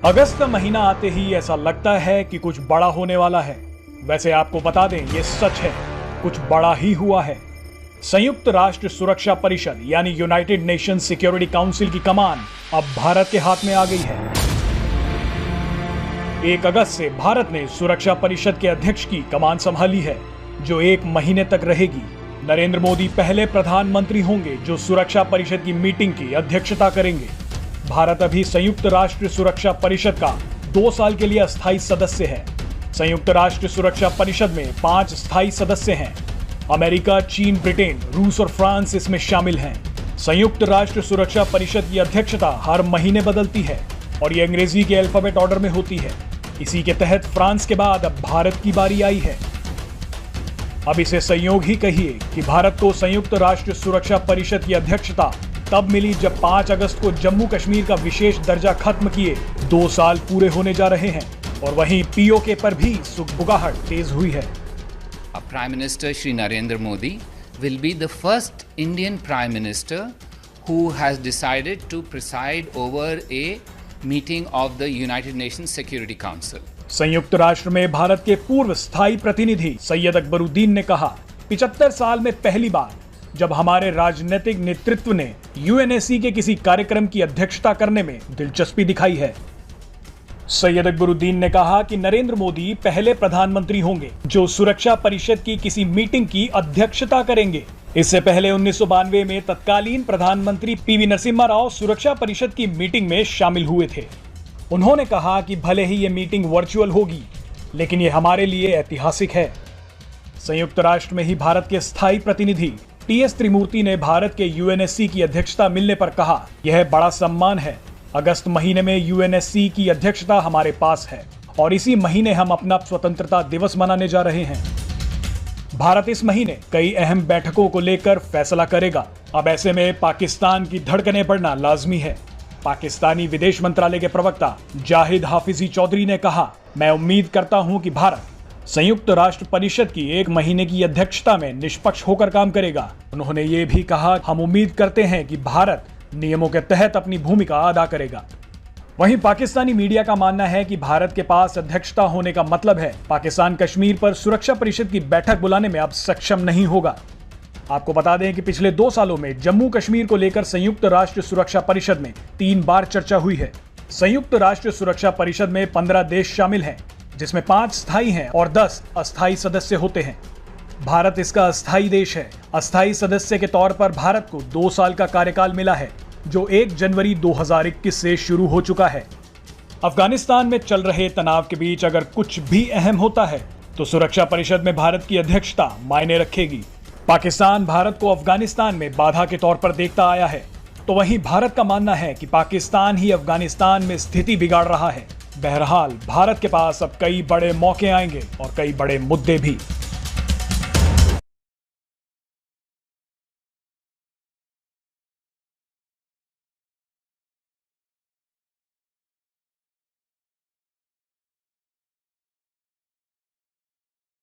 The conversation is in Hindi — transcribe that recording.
अगस्त का महीना आते ही ऐसा लगता है कि कुछ बड़ा होने वाला है। वैसे आपको बता दें, ये सच है, कुछ बड़ा ही हुआ है। संयुक्त राष्ट्र सुरक्षा परिषद यानी यूनाइटेड नेशन सिक्योरिटी काउंसिल की कमान अब भारत के हाथ में आ गई है। 1 अगस्त से भारत ने सुरक्षा परिषद के अध्यक्ष की कमान संभाली है, जो 1 महीने तक रहेगी। नरेंद्र मोदी पहले प्रधानमंत्री होंगे जो सुरक्षा परिषद की मीटिंग की अध्यक्षता करेंगे। भारत अभी संयुक्त राष्ट्र सुरक्षा परिषद का 2 साल के लिए अस्थायी सदस्य है। संयुक्त राष्ट्र सुरक्षा परिषद में 5 स्थायी सदस्य हैं। अमेरिका, चीन, ब्रिटेन, रूस और फ्रांस इसमें शामिल हैं। संयुक्त राष्ट्र सुरक्षा परिषद की अध्यक्षता हर महीने बदलती है और ये अंग्रेजी के अल्फाबेट ऑर्डर में होती है। इसी के तहत फ्रांस के बाद अब भारत की बारी आई है। अब इसे संयोग ही कहिए कि भारत को संयुक्त राष्ट्र सुरक्षा परिषद की अध्यक्षता तब मिली जब 5 अगस्त को जम्मू कश्मीर का विशेष दर्जा खत्म किए 2 साल पूरे होने जा रहे हैं और वहीं पीओके पर भी सुगबुगाहट तेज हुई है। Prime Minister Shri Narendra Modi will be the first Indian Prime Minister who has decided to preside over a meeting of the United Nations Security Council. संयुक्त राष्ट्र में भारत के पूर्व स्थायी प्रतिनिधि सैयद अकबरुद्दीन ने कहा, 75 साल में पहली बार जब हमारे राजनीतिक नेतृत्व ने यूएनएससी के किसी कार्यक्रम की अध्यक्षता करने में दिलचस्पी दिखाई है। सैयद अकबरुद्दीन ने कहा कि नरेंद्र मोदी पहले प्रधानमंत्री होंगे जो सुरक्षा परिषद की किसी मीटिंग की अध्यक्षता करेंगे। इससे पहले 1992 में तत्कालीन प्रधानमंत्री पीवी नरसिम्हा राव सुरक्षा परिषद की मीटिंग में शामिल हुए थे। उन्होंने कहा कि भले ही ये मीटिंग वर्चुअल होगी, लेकिन ये हमारे लिए ऐतिहासिक है। संयुक्त राष्ट्र में ही भारत के स्थायी प्रतिनिधि टीएस त्रिमूर्ति ने भारत के यूएनएससी की अध्यक्षता मिलने पर कहा, यह बड़ा सम्मान है। अगस्त महीने में यूएनएससी की अध्यक्षता हमारे पास है और इसी महीने हम अपना स्वतंत्रता दिवस मनाने जा रहे हैं। भारत इस महीने कई अहम बैठकों को लेकर फैसला करेगा। अब ऐसे में पाकिस्तान की धड़कनें बढ़ना लाजमी है। पाकिस्तानी विदेश मंत्रालय के प्रवक्ता जाहिद हाफिजी चौधरी ने कहा, मैं उम्मीद करता हूं कि भारत संयुक्त राष्ट्र परिषद की 1 महीने की अध्यक्षता में निष्पक्ष होकर काम करेगा। उन्होंने ये भी कहा, हम उम्मीद करते हैं कि भारत नियमों के तहत अपनी भूमिका अदा करेगा। वहीं पाकिस्तानी मीडिया का मानना है कि भारत के पास अध्यक्षता होने का मतलब है पाकिस्तान कश्मीर पर सुरक्षा परिषद की बैठक बुलाने में अब सक्षम नहीं होगा। आपको बता दें कि पिछले 2 सालों में जम्मू कश्मीर को लेकर संयुक्त राष्ट्र सुरक्षा परिषद में 3 बार चर्चा हुई है। संयुक्त राष्ट्र सुरक्षा परिषद में 15 देश शामिल हैं, जिसमें 5 स्थायी हैं और 10 अस्थायी सदस्य होते हैं। भारत इसका अस्थायी देश है। अस्थायी सदस्य के तौर पर भारत को 2 साल का कार्यकाल मिला है, जो 1 जनवरी 2021 से शुरू हो चुका है। अफगानिस्तान में चल रहे तनाव के बीच अगर कुछ भी अहम होता है तो सुरक्षा परिषद में भारत की अध्यक्षता मायने रखेगी। पाकिस्तान भारत को अफगानिस्तान में बाधा के तौर पर देखता आया है, तो वहीं भारत का मानना है कि पाकिस्तान ही अफगानिस्तान में स्थिति बिगाड़ रहा है। बहरहाल भारत के पास अब कई बड़े मौके आएंगे और कई बड़े मुद्दे भी।